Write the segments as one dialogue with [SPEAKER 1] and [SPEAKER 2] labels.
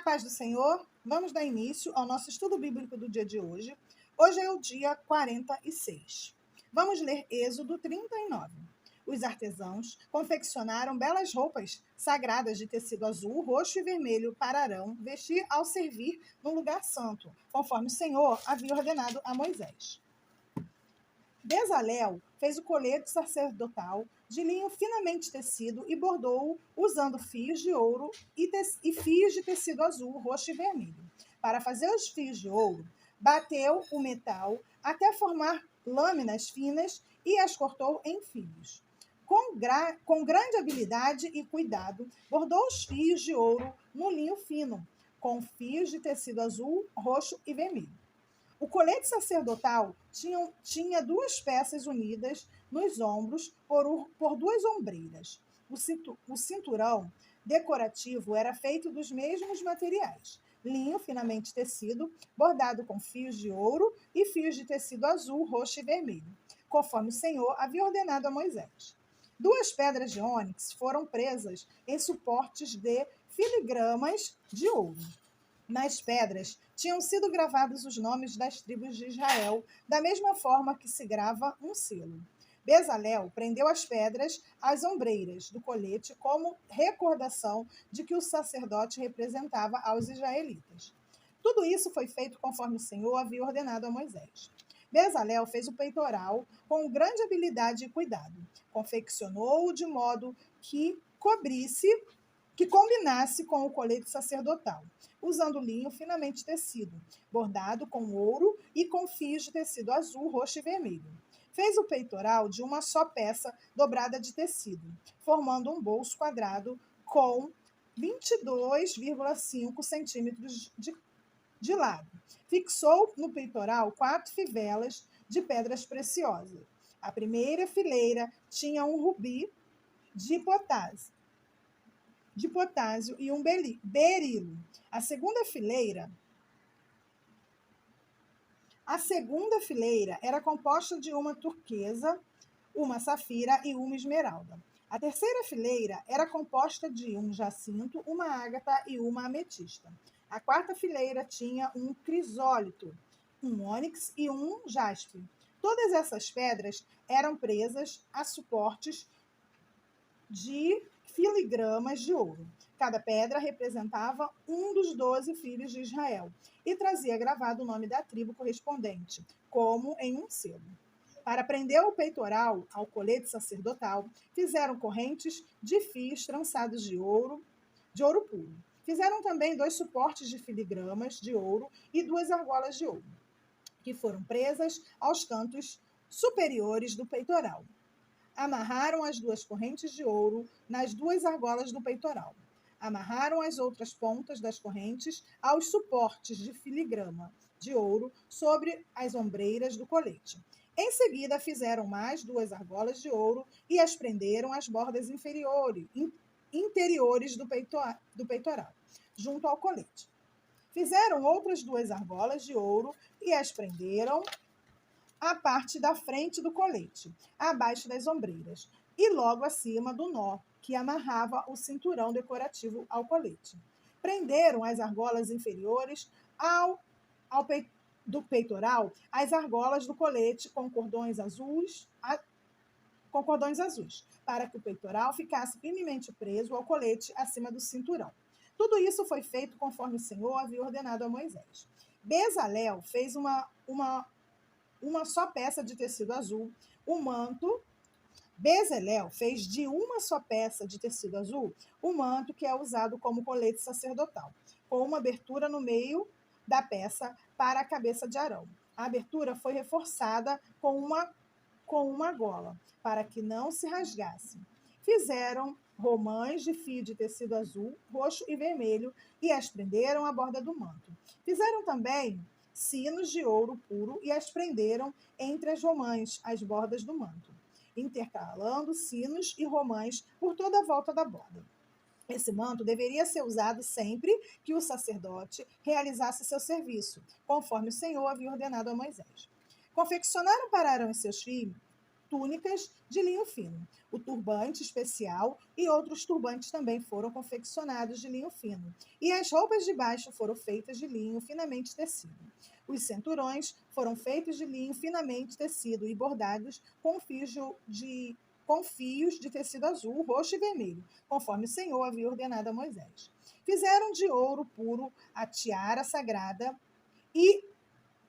[SPEAKER 1] paz do Senhor, vamos dar início ao nosso estudo bíblico do dia de hoje. Hoje é o dia 46. Vamos ler Êxodo 39. Os artesãos confeccionaram belas roupas sagradas de tecido azul, roxo e vermelho para Arão vestir ao servir no lugar santo, conforme o Senhor havia ordenado a Moisés. Bezalel fez o colete sacerdotal de linho finamente tecido e bordou-o usando fios de ouro e fios de tecido azul, roxo e vermelho. Para fazer os fios de ouro, bateu o metal até formar lâminas finas e as cortou em fios. Com grande habilidade e cuidado, bordou os fios de ouro no linho fino, com fios de tecido azul, roxo e vermelho. O colete sacerdotal tinha duas peças unidas nos ombros por duas ombreiras. O cinturão decorativo era feito dos mesmos materiais: linho finamente tecido, bordado com fios de ouro e fios de tecido azul, roxo e vermelho, conforme o Senhor havia ordenado a Moisés. Duas pedras de ônix foram presas em suportes de filigramas de ouro. Nas pedras tinham sido gravados os nomes das tribos de Israel, da mesma forma que se grava um selo. Bezalel prendeu as pedras às ombreiras do colete como recordação de que o sacerdote representava aos israelitas. Tudo isso foi feito conforme o Senhor havia ordenado a Moisés. Bezalel fez o peitoral com grande habilidade e cuidado. Confeccionou-o de modo que combinasse com o colete sacerdotal, usando linho finamente tecido, bordado com ouro e com fios de tecido azul, roxo e vermelho. Fez o peitoral de uma só peça dobrada de tecido, formando um bolso quadrado com 22,5 centímetros de lado. Fixou no peitoral 4 fivelas de pedras preciosas. A primeira fileira tinha um rubi de potássio e um berilo. A segunda fileira era composta de uma turquesa, uma safira e uma esmeralda. A terceira fileira era composta de um jacinto, uma ágata e uma ametista. A quarta fileira tinha um crisólito, um ônix e um jaspe. Todas essas pedras eram presas a suportes de filigramas de ouro. Cada pedra representava um dos 12 filhos de Israel e trazia gravado o nome da tribo correspondente, como em um selo. Para prender o peitoral ao colete sacerdotal, fizeram correntes de fios trançados de ouro puro. Fizeram também 2 suportes de filigramas de ouro e 2 argolas de ouro, que foram presas aos cantos superiores do peitoral. Amarraram as 2 correntes de ouro nas 2 argolas do peitoral. Amarraram as outras pontas das correntes aos suportes de filigrama de ouro sobre as ombreiras do colete. Em seguida, fizeram mais 2 argolas de ouro e as prenderam às bordas interiores do peitoral, junto ao colete. Fizeram outras 2 argolas de ouro e as prenderam a parte da frente do colete, abaixo das ombreiras, e logo acima do nó que amarrava o cinturão decorativo ao colete. Prenderam as argolas inferiores do peitoral as argolas do colete com cordões azuis, para que o peitoral ficasse firmemente preso ao colete acima do cinturão. Tudo isso foi feito conforme o Senhor havia ordenado a Moisés. Bezalel fez uma só peça de tecido azul, o manto. Bezalel fez de uma só peça de tecido azul o manto que é usado como colete sacerdotal, com uma abertura no meio da peça para a cabeça de Arão. A abertura foi reforçada com uma gola, para que não se rasgasse. Fizeram romãs de fio de tecido azul, roxo e vermelho e as prenderam à borda do manto. Fizeram também sinos de ouro puro e as prenderam entre as romãs, as bordas do manto, intercalando sinos e romãs por toda a volta da borda. Esse manto deveria ser usado sempre que o sacerdote realizasse seu serviço, conforme o Senhor havia ordenado a Moisés. Confeccionaram para Arão e seus filhos túnicas de linho fino, o turbante especial e outros turbantes também foram confeccionados de linho fino, e as roupas de baixo foram feitas de linho finamente tecido. Os cinturões foram feitos de linho finamente tecido e bordados com fios de tecido azul, roxo e vermelho, conforme o Senhor havia ordenado a Moisés. Fizeram de ouro puro a tiara sagrada e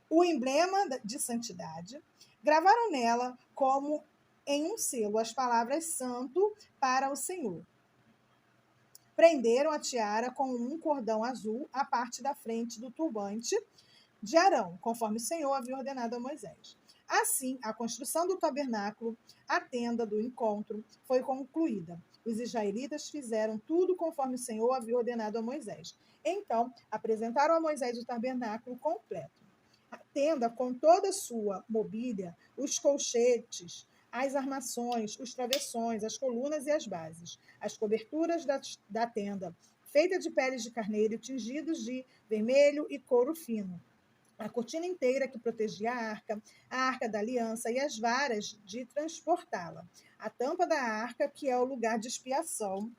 [SPEAKER 1] o emblema de santidade. Gravaram nela, como em um selo, as palavras santo para o Senhor. Prenderam a tiara com um cordão azul à parte da frente do turbante de Arão, conforme o Senhor havia ordenado a Moisés. Assim, a construção do tabernáculo, a tenda do encontro, foi concluída. Os israelitas fizeram tudo conforme o Senhor havia ordenado a Moisés. Então, apresentaram a Moisés o tabernáculo completo. A tenda com toda a sua mobília, os colchetes, as armações, os travessões, as colunas e as bases, as coberturas da tenda, feita de peles de carneiro tingidos de vermelho e couro fino, a cortina inteira que protegia a arca da aliança e as varas de transportá-la, a tampa da arca, que é o lugar de expiação,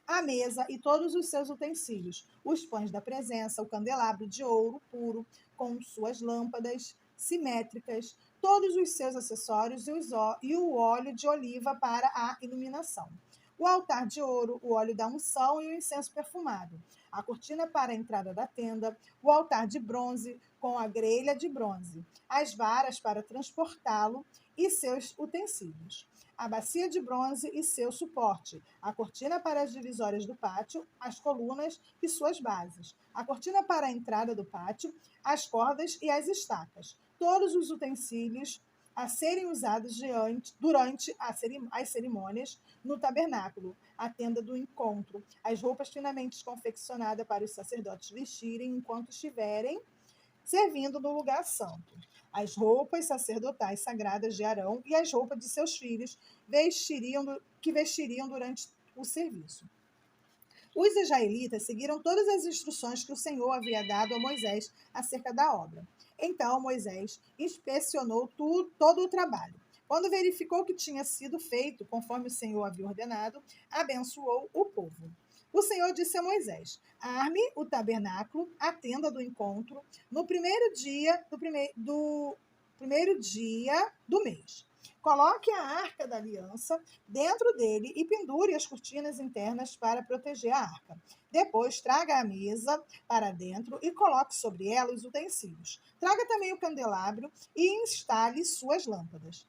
[SPEAKER 1] a mesa e todos os seus utensílios, os pães da presença, o candelabro de ouro puro, com suas lâmpadas simétricas, todos os seus acessórios e o óleo de oliva para a iluminação. O altar de ouro, o óleo da unção e o incenso perfumado. A cortina para a entrada da tenda, o altar de bronze com a grelha de bronze, as varas para transportá-lo e seus utensílios. A bacia de bronze e seu suporte, a cortina para as divisórias do pátio, as colunas e suas bases, a cortina para a entrada do pátio, as cordas e as estacas, todos os utensílios a serem usados durante as cerimônias no tabernáculo, a tenda do encontro, as roupas finamente confeccionadas para os sacerdotes vestirem enquanto estiverem servindo no lugar santo, as roupas sacerdotais sagradas de Arão e as roupas de seus filhos que vestiriam durante o serviço. Os israelitas seguiram todas as instruções que o Senhor havia dado a Moisés acerca da obra. Então Moisés inspecionou todo o trabalho. Quando verificou que tinha sido feito conforme o Senhor havia ordenado, abençoou o povo. O Senhor disse a Moisés: arme o tabernáculo, a tenda do encontro, no primeiro dia do mês. Coloque a arca da aliança dentro dele e pendure as cortinas internas para proteger a arca. Depois, traga a mesa para dentro e coloque sobre ela os utensílios. Traga também o candelabro e instale suas lâmpadas.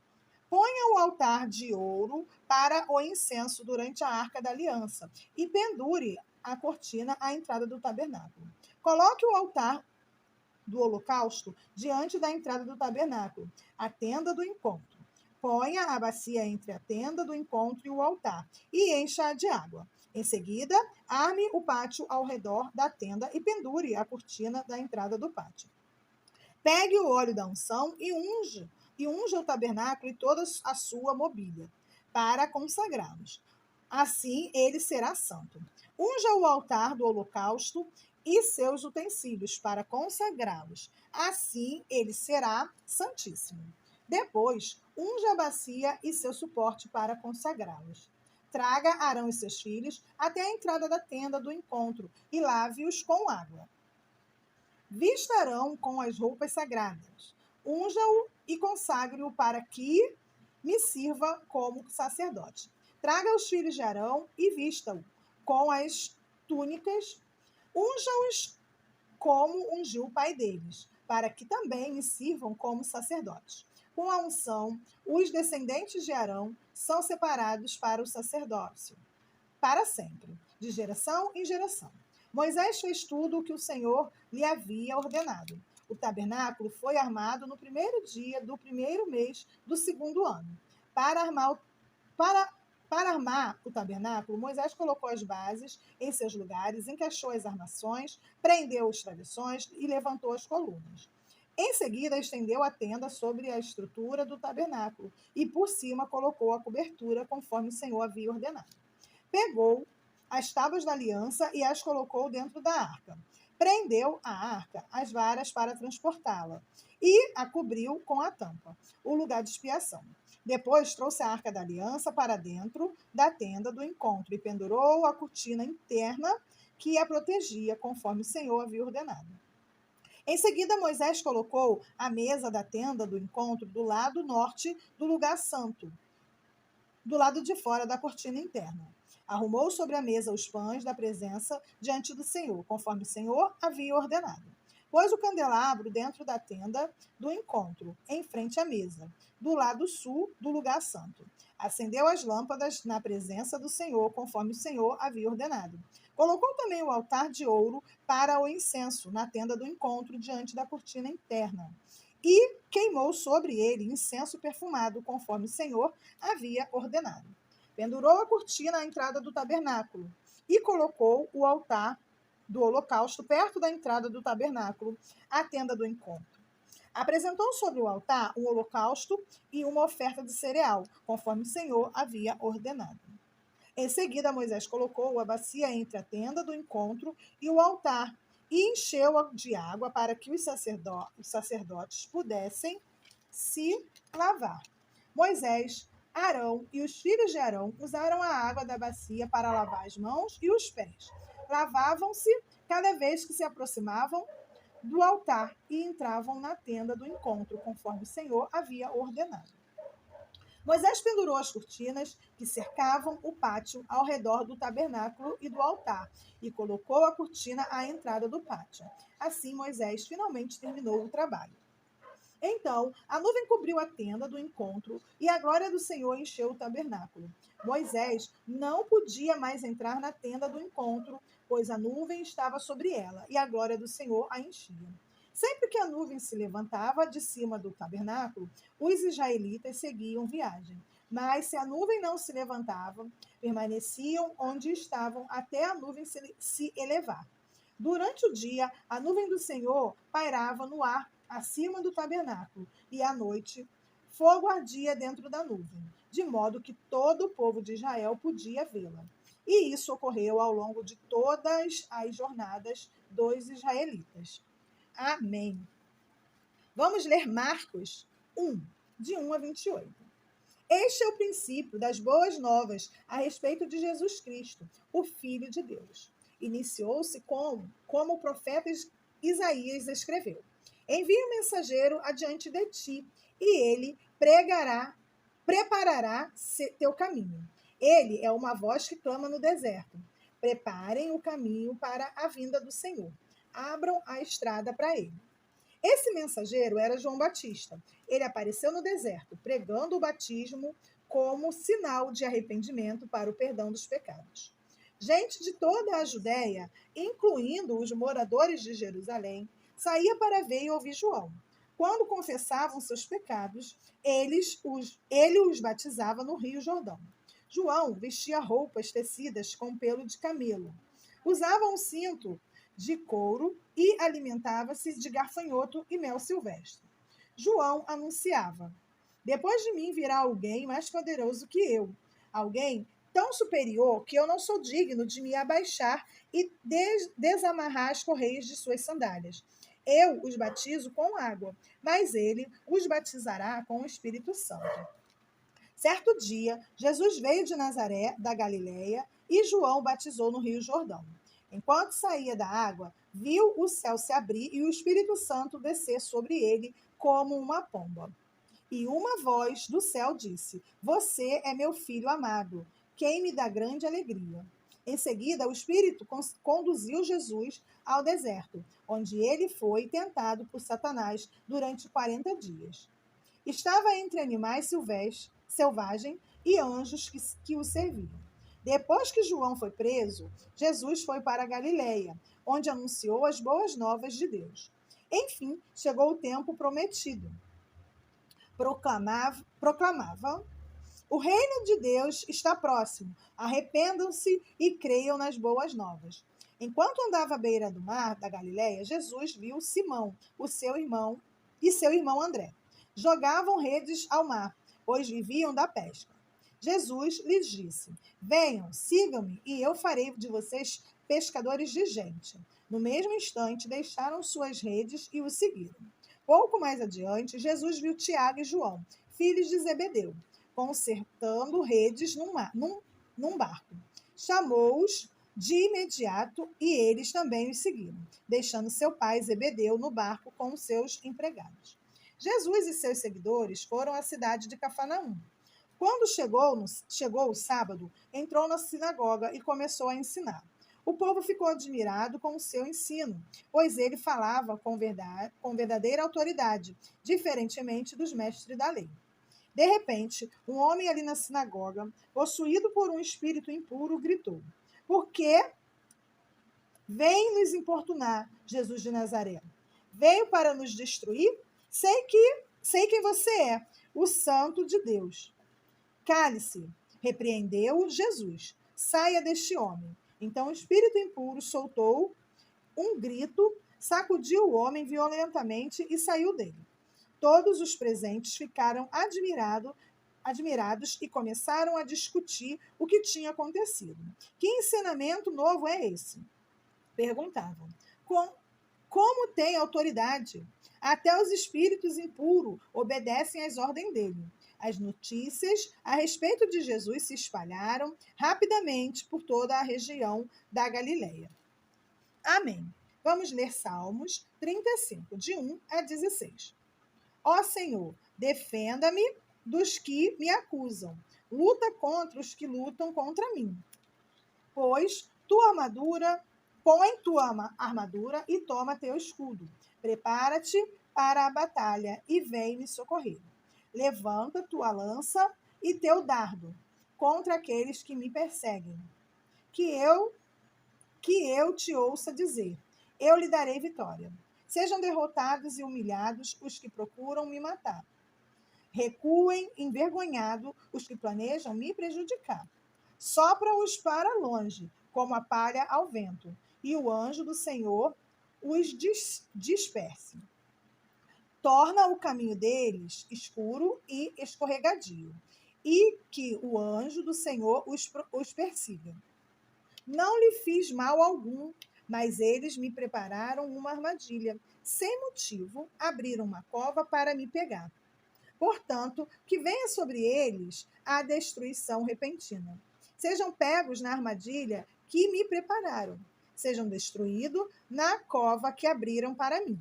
[SPEAKER 1] Ponha o altar de ouro para o incenso durante a arca da aliança e pendure a cortina à entrada do tabernáculo. Coloque o altar do holocausto diante da entrada do tabernáculo, a tenda do encontro. Ponha a bacia entre a tenda do encontro e o altar e encha-a de água. Em seguida, arme o pátio ao redor da tenda e pendure a cortina da entrada do pátio. Pegue o óleo da unção e unja o tabernáculo e toda a sua mobília, para consagrá-los. Assim ele será santo. Unja o altar do holocausto e seus utensílios para consagrá-los. Assim ele será santíssimo. Depois, unja a bacia e seu suporte para consagrá-los. Traga Arão e seus filhos até a entrada da tenda do encontro e lave-os com água. Vista Arão com as roupas sagradas. Unja-o e consagre-o para que me sirva como sacerdote. Traga os filhos de Arão e vista-o com as túnicas. Unja-os como ungiu o pai deles, para que também me sirvam como sacerdotes. Com a unção, os descendentes de Arão são separados para o sacerdócio, para sempre, de geração em geração. Moisés fez tudo o que o Senhor lhe havia ordenado. O tabernáculo foi armado no primeiro dia do primeiro mês do segundo ano. Para armar o tabernáculo, Moisés colocou as bases em seus lugares, encaixou as armações, prendeu os travessões e levantou as colunas. Em seguida, estendeu a tenda sobre a estrutura do tabernáculo e por cima colocou a cobertura conforme o Senhor havia ordenado. Pegou as tábuas da aliança e as colocou dentro da arca. Prendeu a arca às varas para transportá-la e a cobriu com a tampa, o lugar de expiação. Depois trouxe a arca da aliança para dentro da tenda do encontro e pendurou a cortina interna que a protegia, conforme o Senhor havia ordenado. Em seguida, Moisés colocou a mesa da tenda do encontro do lado norte do lugar santo, do lado de fora da cortina interna. Arrumou sobre a mesa os pães da presença diante do Senhor, conforme o Senhor havia ordenado. Pôs o candelabro dentro da tenda do encontro, em frente à mesa, do lado sul do lugar santo. Acendeu as lâmpadas na presença do Senhor, conforme o Senhor havia ordenado. Colocou também o altar de ouro para o incenso na tenda do encontro, diante da cortina interna. E queimou sobre ele incenso perfumado, conforme o Senhor havia ordenado. Pendurou a cortina à entrada do tabernáculo e colocou o altar do holocausto perto da entrada do tabernáculo, a tenda do encontro. Apresentou sobre o altar um holocausto e uma oferta de cereal, conforme o Senhor havia ordenado. Em seguida, Moisés colocou a bacia entre a tenda do encontro e o altar e encheu-a de água para que os sacerdotes pudessem se lavar. Moisés, Arão e os filhos de Arão usaram a água da bacia para lavar as mãos e os pés. Lavavam-se cada vez que se aproximavam do altar e entravam na tenda do encontro, conforme o Senhor havia ordenado. Moisés pendurou as cortinas que cercavam o pátio ao redor do tabernáculo e do altar e colocou a cortina à entrada do pátio. Assim, Moisés finalmente terminou o trabalho. Então, a nuvem cobriu a tenda do encontro e a glória do Senhor encheu o tabernáculo. Moisés não podia mais entrar na tenda do encontro, pois a nuvem estava sobre ela e a glória do Senhor a enchia. Sempre que a nuvem se levantava de cima do tabernáculo, os israelitas seguiam viagem. Mas se a nuvem não se levantava, permaneciam onde estavam até a nuvem se elevar. Durante o dia, a nuvem do Senhor pairava no ar acima do tabernáculo, e à noite, fogo ardia dentro da nuvem, de modo que todo o povo de Israel podia vê-la. E isso ocorreu ao longo de todas as jornadas dos israelitas. Amém. Vamos ler Marcos 1, de 1 a 28. Este é o princípio das boas novas a respeito de Jesus Cristo, o Filho de Deus. Iniciou-se como o profeta Isaías escreveu: Envia um mensageiro adiante de ti, e ele preparará teu caminho. Ele é uma voz que clama no deserto: Preparem o caminho para a vinda do Senhor. Abram a estrada para ele. Esse mensageiro era João Batista. Ele apareceu no deserto, pregando o batismo como sinal de arrependimento para o perdão dos pecados. Gente de toda a Judéia, incluindo os moradores de Jerusalém, saía para ver e ouvir João. Quando confessavam seus pecados, ele os batizava no Rio Jordão. João vestia roupas tecidas com pelo de camelo. Usava um cinto de couro e alimentava-se de gafanhoto e mel silvestre. João anunciava: Depois de mim virá alguém mais poderoso que eu, alguém tão superior que eu não sou digno de me abaixar e desamarrar as correias de suas sandálias. Eu os batizo com água, mas ele os batizará com o Espírito Santo. Certo dia, Jesus veio de Nazaré, da Galileia, e João o batizou no Rio Jordão. Enquanto saía da água, viu o céu se abrir e o Espírito Santo descer sobre ele como uma pomba. E uma voz do céu disse: Você é meu filho amado, quem me dá grande alegria. Em seguida, o Espírito conduziu Jesus ao deserto, onde ele foi tentado por Satanás durante 40 dias. Estava entre animais selvagens e anjos que o serviam. Depois que João foi preso, Jesus foi para a Galileia, onde anunciou as boas novas de Deus. Enfim, chegou o tempo prometido. Proclamava: O reino de Deus está próximo. Arrependam-se e creiam nas boas novas. Enquanto andava à beira do mar da Galileia, Jesus viu Simão, seu irmão André. Jogavam redes ao mar, pois viviam da pesca. Jesus lhes disse: Venham, sigam-me, e eu farei de vocês pescadores de gente. No mesmo instante, deixaram suas redes e o seguiram. Pouco mais adiante, Jesus viu Tiago e João, filhos de Zebedeu, consertando redes num barco. Chamou-os de imediato e eles também os seguiram, deixando seu pai Zebedeu no barco com os seus empregados. Jesus e seus seguidores foram à cidade de Cafarnaum. Quando chegou o sábado, entrou na sinagoga e começou a ensinar. O povo ficou admirado com o seu ensino, pois ele falava com verdadeira autoridade, diferentemente dos mestres da lei. De repente, um homem ali na sinagoga, possuído por um espírito impuro, gritou: Por que vem nos importunar, Jesus de Nazaré? Veio para nos destruir? Sei quem você é, o Santo de Deus. Cale-se, repreendeu Jesus. Saia deste homem. Então o espírito impuro soltou um grito, sacudiu o homem violentamente e saiu dele. Todos os presentes ficaram admirados e começaram a discutir o que tinha acontecido. Que ensinamento novo é esse? Perguntavam. Como tem autoridade? Até os espíritos impuros obedecem às ordens dele. As notícias a respeito de Jesus se espalharam rapidamente por toda a região da Galileia. Amém. Vamos ler Salmos 35, de 1 a 16. Ó Senhor, defenda-me dos que me acusam. Luta contra os que lutam contra mim. Põe tua armadura e toma teu escudo. Prepara-te para a batalha e vem me socorrer. Levanta tua lança e teu dardo contra aqueles que me perseguem. Que eu te ouça dizer: eu lhe darei vitória. Sejam derrotados e humilhados os que procuram me matar. Recuem envergonhados os que planejam me prejudicar. Sopra-os para longe, como a palha ao vento, e o anjo do Senhor os disperse. Torna o caminho deles escuro e escorregadio, e que o anjo do Senhor os persiga. Não lhe fiz mal algum, mas eles me prepararam uma armadilha. Sem motivo, abriram uma cova para me pegar. Portanto, que venha sobre eles a destruição repentina. Sejam pegos na armadilha que me prepararam. Sejam destruídos na cova que abriram para mim.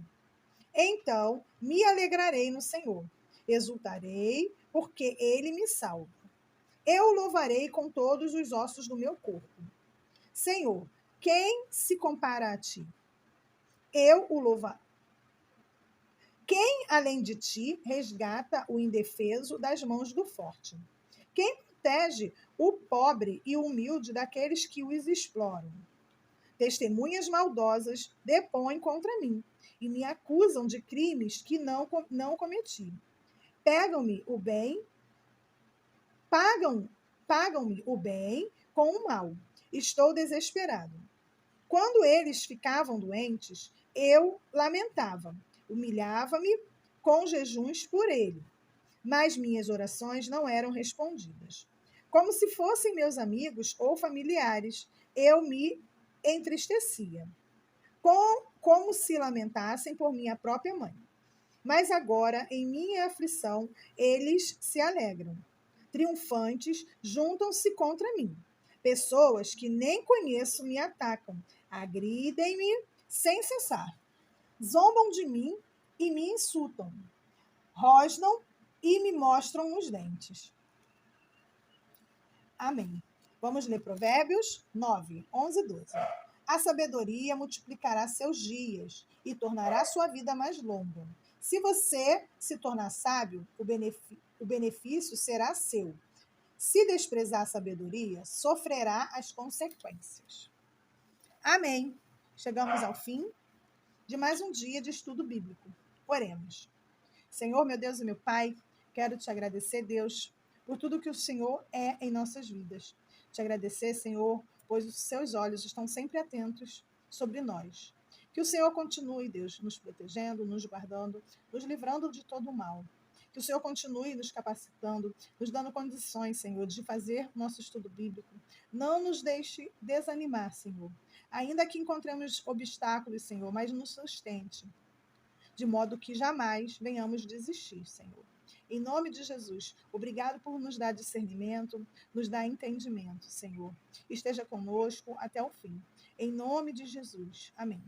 [SPEAKER 1] Então me alegrarei no Senhor. Exultarei, porque ele me salva. Eu o louvarei com todos os ossos do meu corpo. Senhor, quem se compara a ti? Eu o louvarei. Quem, além de ti, resgata o indefeso das mãos do forte? Quem protege o pobre e o humilde daqueles que os exploram? Testemunhas maldosas depõem contra mim e me acusam de crimes que não cometi. Pagam-me o bem com o mal. Estou desesperado. Quando eles ficavam doentes, eu lamentava. Humilhava-me com jejuns por ele, mas minhas orações não eram respondidas. Como se fossem meus amigos ou familiares, eu me entristecia, como se lamentassem por minha própria mãe. Mas agora, em minha aflição, eles se alegram. Triunfantes, juntam-se contra mim. Pessoas que nem conheço me atacam, agridem-me sem cessar. Zombam de mim e me insultam. Rosnam e me mostram os dentes. Amém. Vamos ler Provérbios 9, 11 e 12. A sabedoria multiplicará seus dias e tornará sua vida mais longa. Se você se tornar sábio, o benefício será seu. Se desprezar a sabedoria, sofrerá as consequências. Amém. Chegamos ao fim de mais um dia de estudo bíblico. Oremos. Senhor, meu Deus e meu Pai, quero te agradecer, Deus, por tudo que o Senhor é em nossas vidas. Te agradecer, Senhor, pois os seus olhos estão sempre atentos sobre nós. Que o Senhor continue, Deus, nos protegendo, nos guardando, nos livrando de todo o mal. Que o Senhor continue nos capacitando, nos dando condições, Senhor, de fazer nosso estudo bíblico. Não nos deixe desanimar, Senhor. Ainda que encontremos obstáculos, Senhor, mas nos sustente, de modo que jamais venhamos desistir, Senhor. Em nome de Jesus, obrigado por nos dar discernimento, nos dar entendimento, Senhor. Esteja conosco até o fim. Em nome de Jesus. Amém.